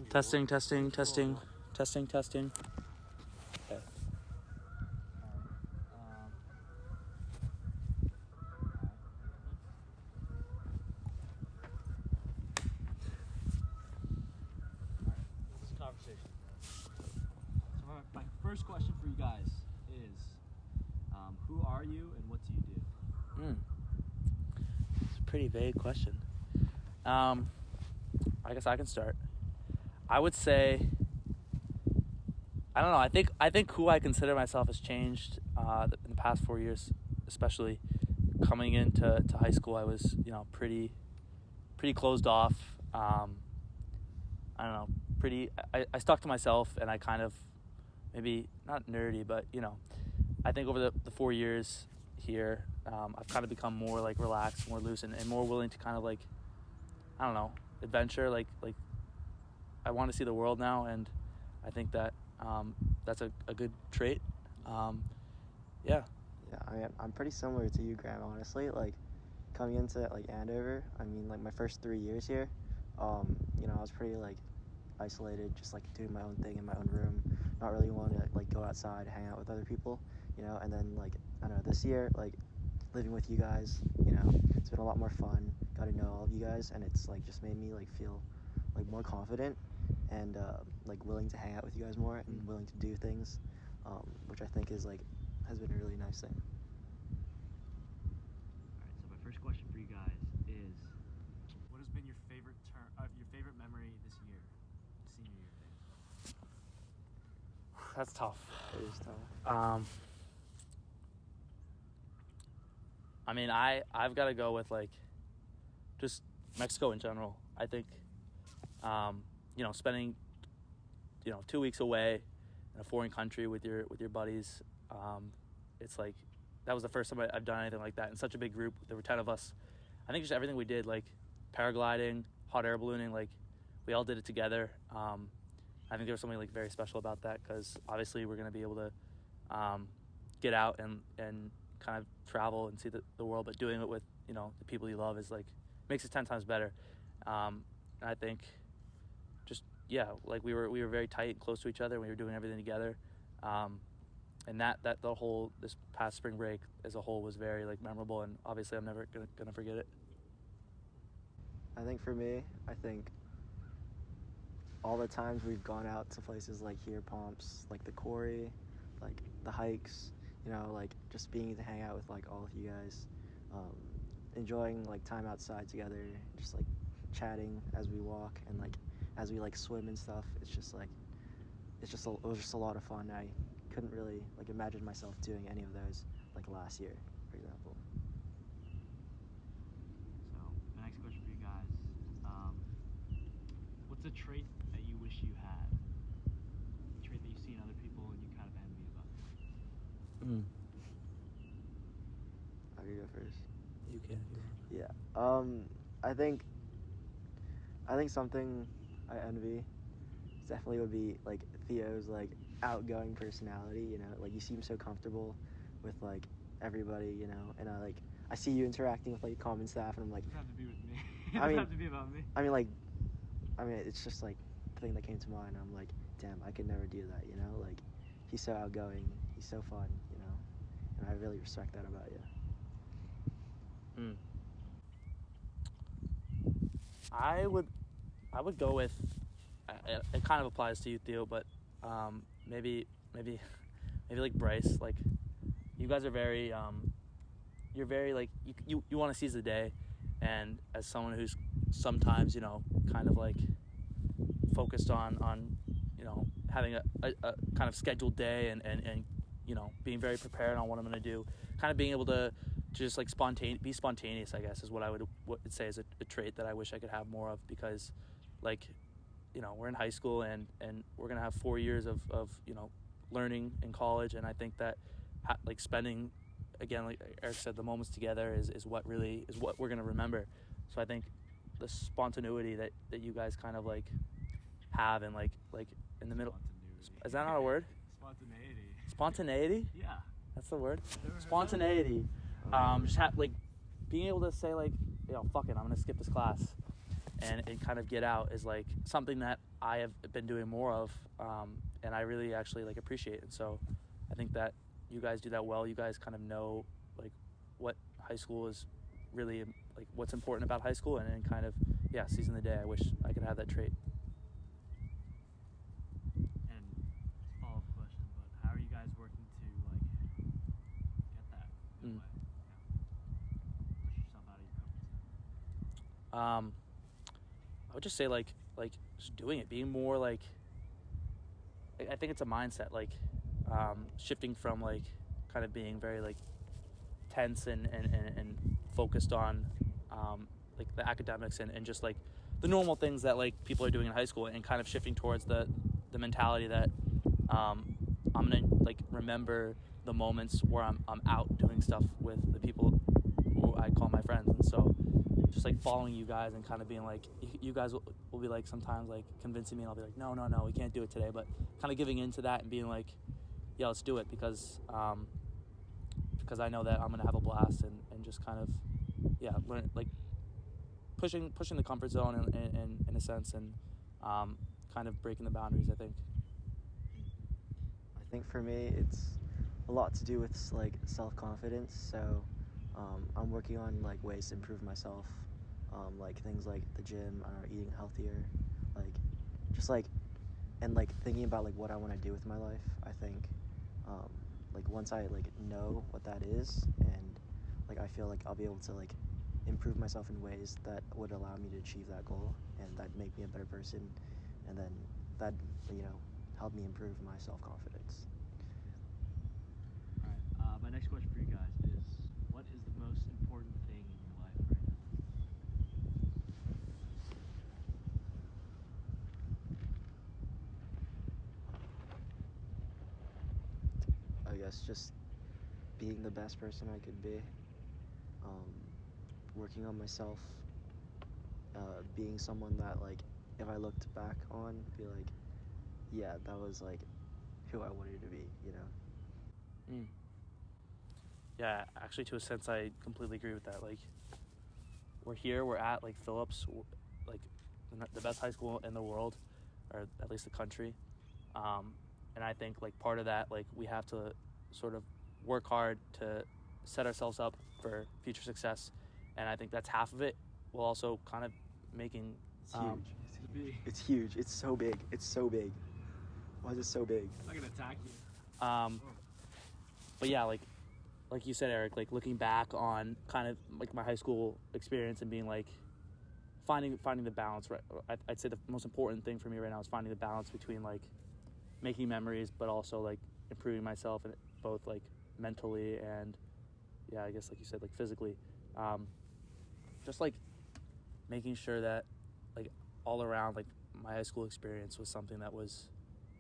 Testing. Okay. This is a conversation. So my first question for you guys is, who are you and what do you do? It's a pretty vague question. I guess I can start. I would say, I don't know. I think who I consider myself has changed in the past 4 years, especially coming into high school. I was pretty closed off. I don't know. I stuck to myself, and I kind of maybe not nerdy, but I think over the 4 years here, I've kind of become more like relaxed, more loose, and more willing to kind of like, I don't know, adventure. Like I want to see the world now, and I think that that's a good trait. Yeah. Yeah, I mean, I'm pretty similar to you, Graham, honestly. Like, coming into, like, Andover, I mean, like, my first 3 years here, I was pretty, like, isolated, just, like, doing my own thing in my own room, not really wanting to, like, go outside, hang out with other people, and then, like, I don't know, this year, like, living with you guys, it's been a lot more fun, got to know all of you guys, and it's, like, just made me, like, feel, like, more confident and, like, willing to hang out with you guys more and willing to do things, which I think is, like, has been a really nice thing. All right, so my first question for you guys is, what has been your favorite memory this year, senior year days? That's tough. It is tough. I mean, I've got to go with like just Mexico in general. I think, spending 2 weeks away in a foreign country with your buddies. It's like that was the first time I've done anything like that in such a big group. There were 10 of us. I think just everything we did, like paragliding, hot air ballooning, like we all did it together. I think there was something like very special about that because obviously we're going to be able to get out and kind of travel and see the world, but doing it with the people you love is like makes it 10 times better. And I think just like we were very tight and close to each other and we were doing everything together. And that the whole this past spring break as a whole was very like memorable, and obviously I'm never gonna forget it. I think for me, all the times we've gone out to places like here, Pomps, like the quarry, like the hikes, like just being to hang out with like all of you guys, enjoying like time outside together, just like chatting as we walk and like as we like swim and stuff. It was just a lot of fun. I couldn't really like imagine myself doing any of those like last year, for example. So the next question for you guys, what's a trait that you wish you had? A trait that you see in other people and you kind of envy about? I can go first. You can. Yeah. I think something I envy definitely would be like Theo's like outgoing personality. Like you seem so comfortable with like everybody, and I see you interacting with like common staff, and I'm like, It doesn't have to be with me. It I doesn't mean, have to be about me. I mean, it's just like the thing that came to mind. I'm like, damn, I could never do that. Like he's so outgoing, he's so fun, and I really respect that about you. I would go with. It kind of applies to you, Theo, but maybe like Bryce. Like you guys are very you're very like you want to seize the day, and as someone who's sometimes kind of like focused on having a kind of scheduled day and being very prepared on what I'm going to do, kind of being able to just like be spontaneous, I guess, is what I would say is a trait that I wish I could have more of, because like we're in high school and we're going to have 4 years of learning in college, and I think that like spending, again, like Eric said, the moments together is what really is what we're going to remember. So I think the spontaneity that you guys kind of like have, and like in the middle, is that not a word? Spontaneity? Yeah. That's the word. Spontaneity. Just like being able to say like, fuck it, I'm gonna skip this class, and kind of get out is like something that I have been doing more of, and I really actually like appreciate. And so I think that you guys do that well. You guys kind of know like what high school is really, like what's important about high school, and then kind of seizing the day. I wish I could have that trait. And follow-up question, but how are you guys working to like get that in a way? Push yourself out of your comfort zone. I would just say like just doing it, being more like, I think it's a mindset, like shifting from like kind of being very like tense and focused on like the academics and just like the normal things that like people are doing in high school, and kind of shifting towards the mentality that I'm gonna like remember the moments where I'm out doing stuff with the people who I call my friends. And so just like following you guys and kind of being like, you guys will be like sometimes like convincing me, and I'll be like, no, we can't do it today, but kind of giving into that and being like, yeah, let's do it, because I know that I'm gonna have a blast, and just kind of learn, like pushing the comfort zone in a sense, and kind of breaking the boundaries, I think. I think for me, it's a lot to do with like self-confidence. So I'm working on like ways to improve myself, like things like the gym, eating healthier, like just like, and like thinking about like what I want to do with my life. I think like once I like know what that is, and like I feel like I'll be able to like improve myself in ways that would allow me to achieve that goal, and that make me a better person, and then that help me improve my self-confidence. All right. My next question for you guys is, what is the most important thing in your life right now? I guess just being the best person I could be, working on myself, being someone that like if I looked back on, be like, yeah, that was like who I wanted to be, Yeah, actually, to a sense, I completely agree with that. Like, we're at like Phillips, like the best high school in the world, or at least the country, and I think like part of that, like we have to sort of work hard to set ourselves up for future success, and I think that's half of it, while also kind of making It's huge. It's huge. It's so big. It's so big. Why is it so big? I'm not gonna attack you. But yeah, like you said, Eric, like looking back on kind of like my high school experience and being like finding the balance, right? I'd say the most important thing for me right now is finding the balance between like making memories, but also like improving myself, and both like mentally and I guess like you said, like physically. Just like making sure that like all around like my high school experience was something that was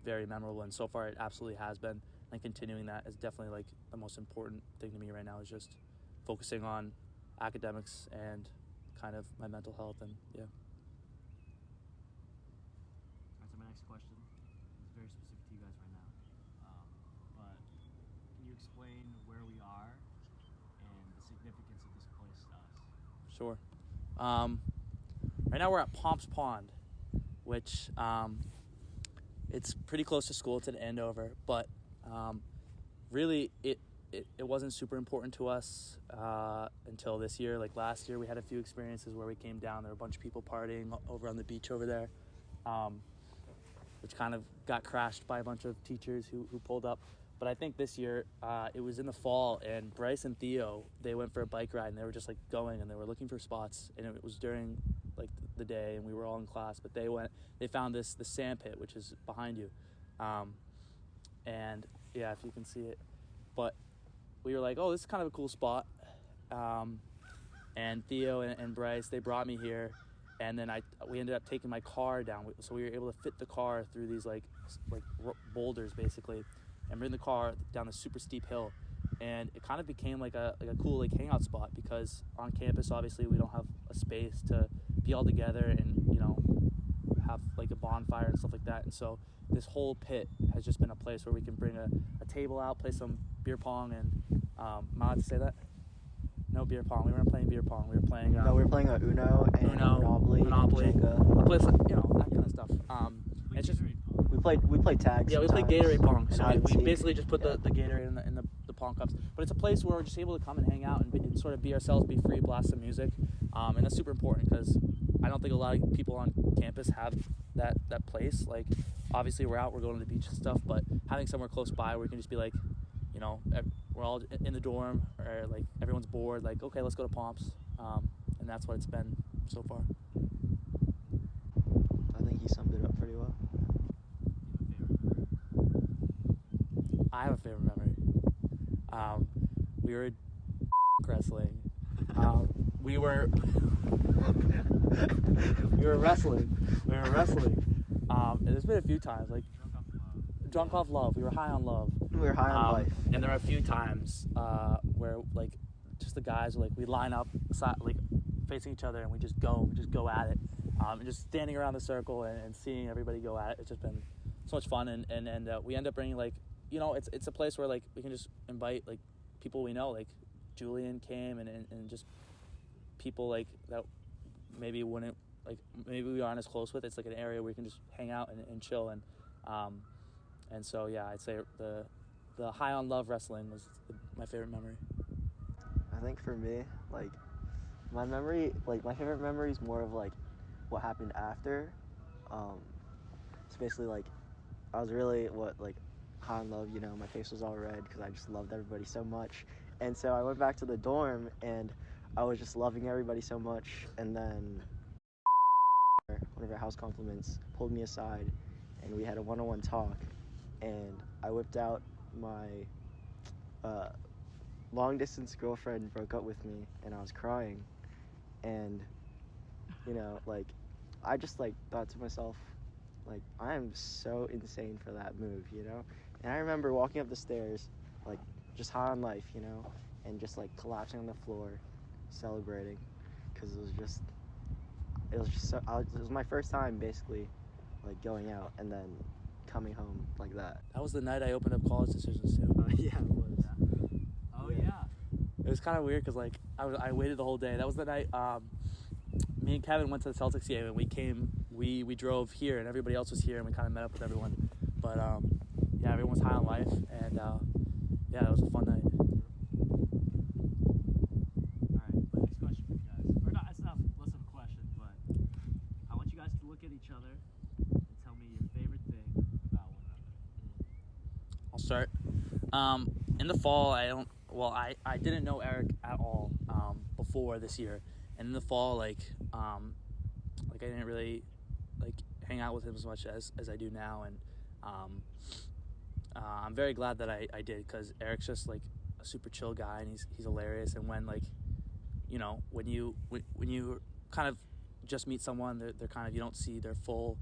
very memorable, and so far it absolutely has been. And continuing that is definitely like the most important thing to me right now, is just focusing on academics and kind of my mental health. And All right, so my next question is very specific to you guys right now. But can you explain where we are and the significance of this place to us? Sure. Right now we're at Pomps Pond, which it's pretty close to school. It's in Andover, but really it wasn't super important to us until this year. Like last year we had a few experiences where we came down, there were a bunch of people partying over on the beach over there, which kind of got crashed by a bunch of teachers who pulled up. But I think this year it was in the fall, and Bryce and Theo, they went for a bike ride, and they were just like going, and they were looking for spots, and it was during like the day, and we were all in class, but they found the sand pit, which is behind you, and yeah, if you can see it. But we were like, oh, this is kind of a cool spot, and Theo and Bryce, they brought me here, and then we ended up taking my car down, so we were able to fit the car through these like boulders basically, and bring the car down a super steep hill, and it kind of became like a cool like hangout spot, because on campus obviously we don't have a space to be all together and have like a bonfire and stuff like that. And so this whole pit has just been a place where we can bring a table out, play some beer pong, and am I allowed to say that? no beer pong. We weren't playing beer pong. We were playing. No, we were playing Uno and Monopoly, Monopoly. and Jenga. We played, like, that kind of stuff. It's just We played tag. we played Gatorade pong. So hide and we seek. basically just put the Gatorade in the pong cups. But it's a place where we're just able to come and hang out and sort of be ourselves, be free, blast some music, and that's super important because I don't think a lot of people on campus have that place. Like, obviously we're out, we're going to the beach and stuff, but having somewhere close by where we can just be like, we're all in the dorm, or like everyone's bored, like, okay, let's go to Pomps, and that's what it's been so far. I think he summed it up pretty well. I have a favorite memory. We were wrestling. We were wrestling. And there's been a few times, like, drunk off love. We were high on love. We were high on life. And there were a few times where, like, just the guys, like, we line up, like, facing each other, and we just go at it. And just standing around the circle and seeing everybody go at it. It's just been so much fun. And we end up bringing, like, it's a place where, like, we can just invite, like, people we know. Like, Julian came and just people, like, that maybe wouldn't, like, maybe we aren't as close with. It's like an area where you can just hang out and chill. And so, yeah, I'd say the high on love wrestling was my favorite memory. I think for me, like, my favorite memory is more of, like, what happened after. It's basically, like, I was really high on love, my face was all red because I just loved everybody so much. And so I went back to the dorm and I was just loving everybody so much, and then one of our house compliments pulled me aside and we had a one-on-one talk, and I whipped out my long-distance girlfriend broke up with me, and I was crying, and I just thought to myself, like, I am so insane for that move, and I remember walking up the stairs, like, just high on life, and just collapsing on the floor, celebrating, because it was my first time basically going out and then coming home like that. That was the night I opened up college decisions too. Yeah, it was. Oh yeah. It was kind of weird because I waited the whole day. That was the night me and Kevin went to the Celtics game, and we drove here, and everybody else was here, and we kind of met up with everyone. But yeah, everyone was high on life, and yeah, it was a fun night. Alright, my next question for you guys. Or not, it's not less of a question, but I want you guys to look at each other and tell me your favorite thing about one another. I'll start. In the fall, I didn't know Eric at all before this year, and in the fall, I didn't really hang out with him as much as I do now, and I'm very glad that I did, because Eric's just a super chill guy, and he's hilarious. And when when you kind of just meet someone, they're kind of, you don't see their full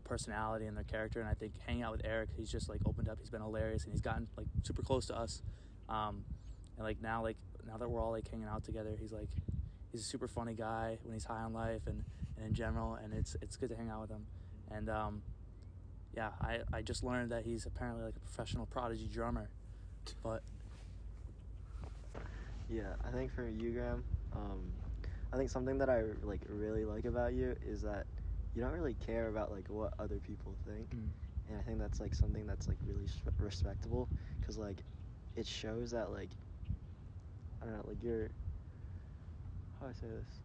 personality and their character. And I think hanging out with Eric, he's just opened up. He's been hilarious, and he's gotten super close to us. And now that we're all hanging out together, he's a super funny guy when he's high on life and in general, and it's good to hang out with him. And yeah, I just learned that he's apparently a professional prodigy drummer. But yeah, I think for you, Graham, I think something that I really like about you is that you don't really care about what other people think. And I think that's something that's really respectable, because it shows that I don't know, you're, how do I say this,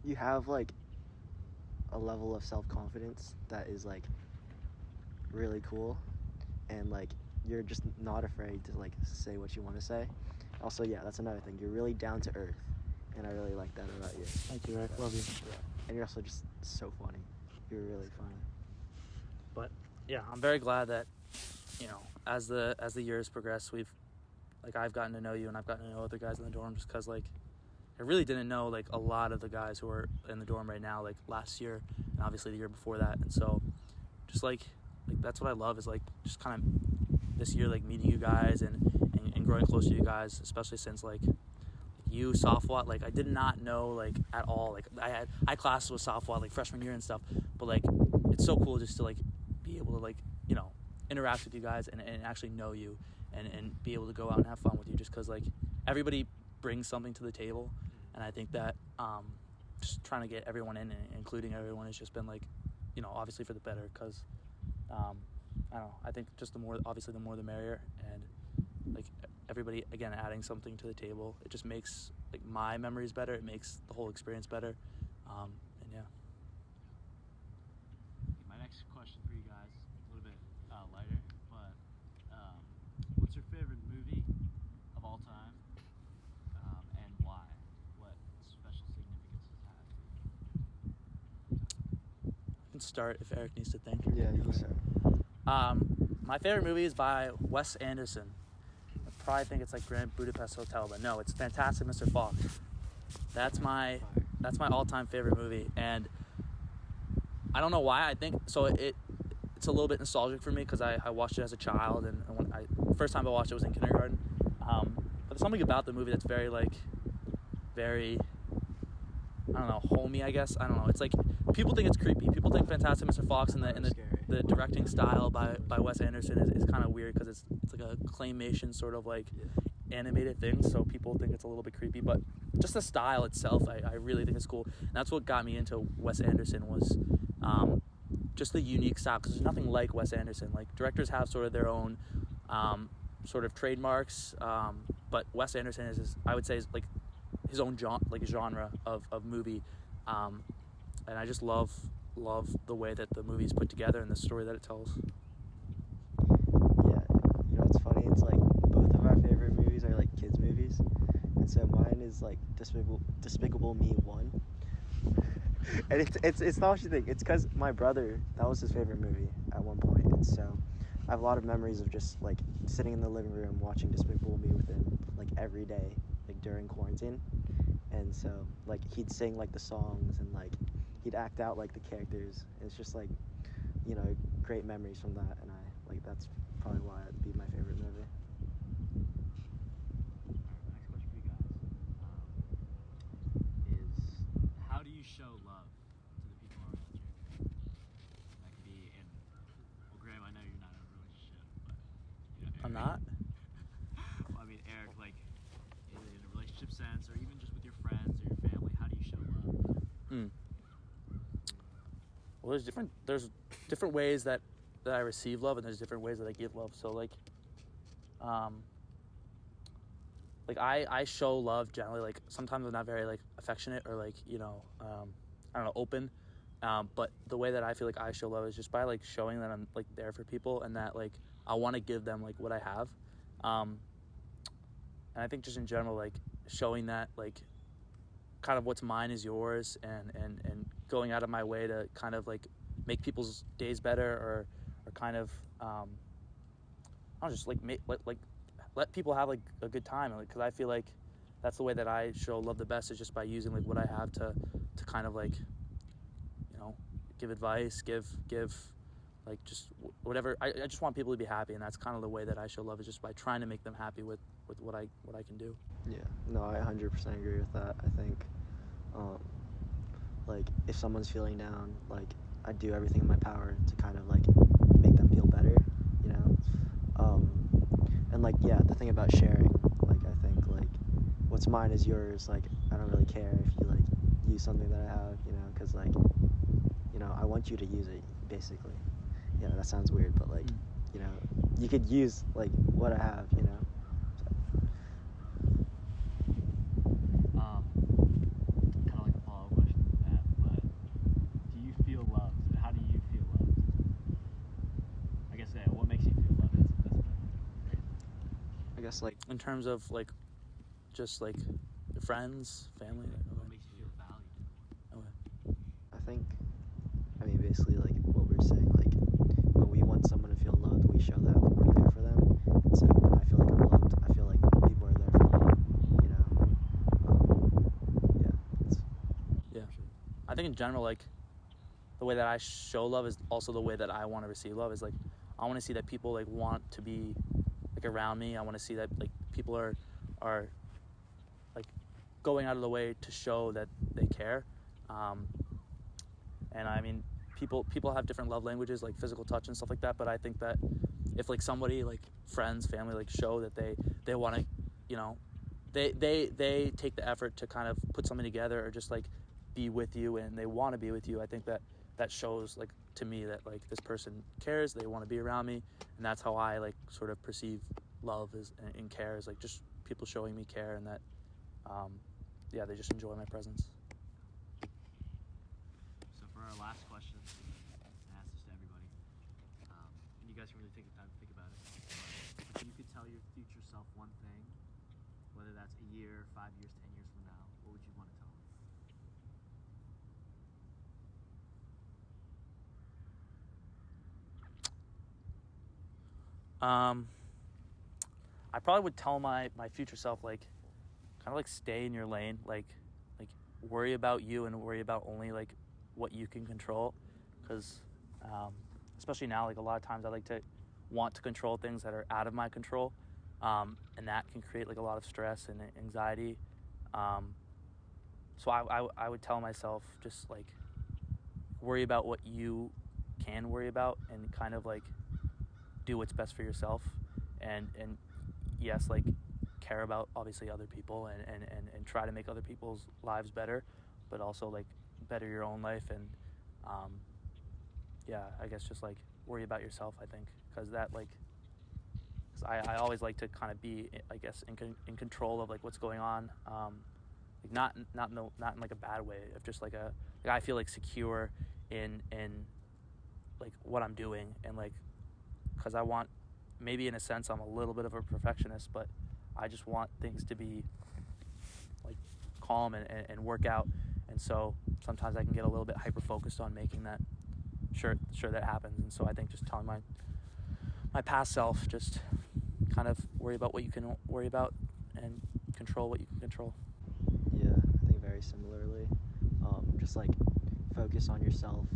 you have a level of self-confidence that is really cool, and you're just not afraid to say what you want to say. Also, yeah, that's another thing, you're really down to earth, and I really like that about you. thank you, Eric. Love you. Yeah. And you're also just so funny. You're really funny. But yeah, I'm very glad that as the years progress, we've I've gotten to know you, and I've gotten to know other guys in the dorm, just because I really didn't know a lot of the guys who are in the dorm right now, last year and obviously the year before that. And so just that's what I love, is just kind of this year meeting you guys and growing close to you guys, especially since you, Safwat, I did not know at all. I had classes with Safwat freshman year and stuff, but it's so cool just to be able to interact with you guys and actually know you. and be able to go out and have fun with you, just because like everybody brings something to the table, and I think that just trying to get everyone in and including everyone has just been like, you know, obviously for the better, because I don't know, I think just the more the merrier, and like everybody again adding something to the table, it just makes like my memories better, it makes the whole experience better, and yeah. My next question for you guys, a little bit lighter, but what's your favorite movie of all time, and why? What special significance does it have? I can start if Eric needs to think. Yeah, you can start. My favorite movie is by Wes Anderson. I probably think it's like Grand Budapest Hotel, but no, it's Fantastic Mr. Fox. That's my all-time favorite movie, and I don't know why. I think so. It's a little bit nostalgic for me because I watched it as a child, and when the first time I watched it was in kindergarten. But there's something about the movie that's very I don't know, homey, I guess. I don't know. It's like people think it's creepy. People think Fantastic Mr. Fox and the directing style by Wes Anderson is kind of weird because it's like a claymation sort of like animated thing. So people think it's a little bit creepy, but just the style itself, I really think it's cool. And that's what got me into Wes Anderson was just the unique style, because there's nothing like Wes Anderson. Like directors have sort of their own sort of trademarks, but Wes Anderson is I would say is like his own genre of movie, and I just love the way that the movie's put together and the story that it tells. Yeah, you know what's funny? It's like both of our favorite movies are like kids movies, and so mine is like Despicable Me 1. And it's not what you think. It's because my brother, that was his favorite movie at one point, and so I have a lot of memories of just like sitting in the living room watching Despicable Me with him like every day, like during quarantine. And so like he'd sing like the songs and like he'd act out like the characters. It's just like, you know, great memories from that, and I like that's probably why it'd be my favorite movie. Alright, next question for you guys is, how do you show love to the people around you? That could be in, well, Graham, I know you're not in a relationship, but you know, Eric, I'm not? well, I mean, Eric, like in a relationship sense, or even just with your friends or your family, how do you show love? Well, there's different ways that I receive love, and there's different ways that I give love. So like I show love generally, like sometimes I'm not very like affectionate or like, you know, I don't know, open, but the way that I feel like I show love is just by like showing that I'm like there for people, and that like I want to give them like what I have, and I think just in general, like showing that like kind of what's mine is yours, and going out of my way to kind of like make people's days better, or kind of I don't know, just like let people have like a good time, because I feel like that's the way that I show love the best, is just by using like what I have to kind of like, you know, give advice, give like just whatever. I just want people to be happy, and that's kind of the way that I show love, is just by trying to make them happy with what I can do. Yeah, no, I 100% agree with that. I think like if someone's feeling down, like I do everything in my power to kind of like make them feel better, you know. And like, yeah, the thing about sharing, like I think like what's mine is yours. Like I don't really care if you like use something that I have, you know, because like, you know, I want you to use it basically. Yeah, that sounds weird, but like, you know, you could use like what I have, you know. Kind of like a follow-up question to that, but do you feel loved? How do you feel loved? I guess, yeah, what makes you feel loved? That's a better phrase. I guess like In terms of like just like friends, family. What makes you feel valued? Okay. I think, I mean, basically, like what we're saying, like when we want someone to feel loved, we show that we're there for them. And so when I feel like I'm loved, I feel like people are there for me, you know. Yeah. I think in general, like the way that I show love is also the way that I want to receive love. Is like I want to see that people like want to be like around me. I want to see that like people are like going out of the way to show that they care. And I mean, people have different love languages, like physical touch and stuff like that. But I think that if like somebody, like friends, family, like show that they want to, you know, they take the effort to kind of put something together or just like be with you and they want to be with you, I think that shows like to me that like this person cares, they want to be around me, and that's how I like sort of perceive love is and care is like just people showing me care and that yeah, they just enjoy my presence. So for our last question, I ask this to everybody, and you guys can really take the time to think about it. But if you could tell your future self one thing, whether that's a year, 5 years, 10 years from now, what would you want to tell them? I probably would tell my future self like kind of like stay in your lane, like worry about you and worry about only like what you can control, because especially now, like a lot of times I like to want to control things that are out of my control, and that can create like a lot of stress and anxiety. So I would tell myself just like worry about what you can worry about and kind of like do what's best for yourself, and yes, like care about obviously other people and try to make other people's lives better, but also like better your own life. And yeah, I guess just like worry about yourself, I think, because that like, cause I always like to kind of be, I guess, in control of like what's going on, like not in like a bad way, of just like I feel like secure in like what I'm doing, and like because I want, maybe in a sense I'm a little bit of a perfectionist, but I just want things to be like calm and work out, and so sometimes I can get a little bit hyper focused on making that sure that happens. And so I think just telling my past self, just kind of worry about what you can worry about and control what you can control. Yeah, I think very similarly. Just like focus on yourself,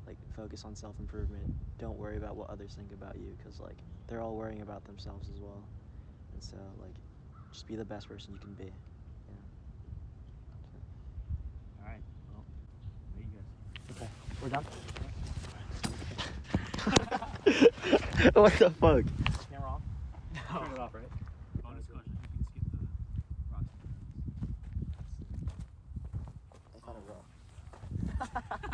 like focus on self-improvement. Don't worry about what others think about you, because like they're all worrying about themselves as well. And so like just be the best person you can be. All right. Well, there you guys. Okay, we're done. What the fuck? Camera off? No. Turn it off, right? Bonus question. You can skip the rocks. I thought it was.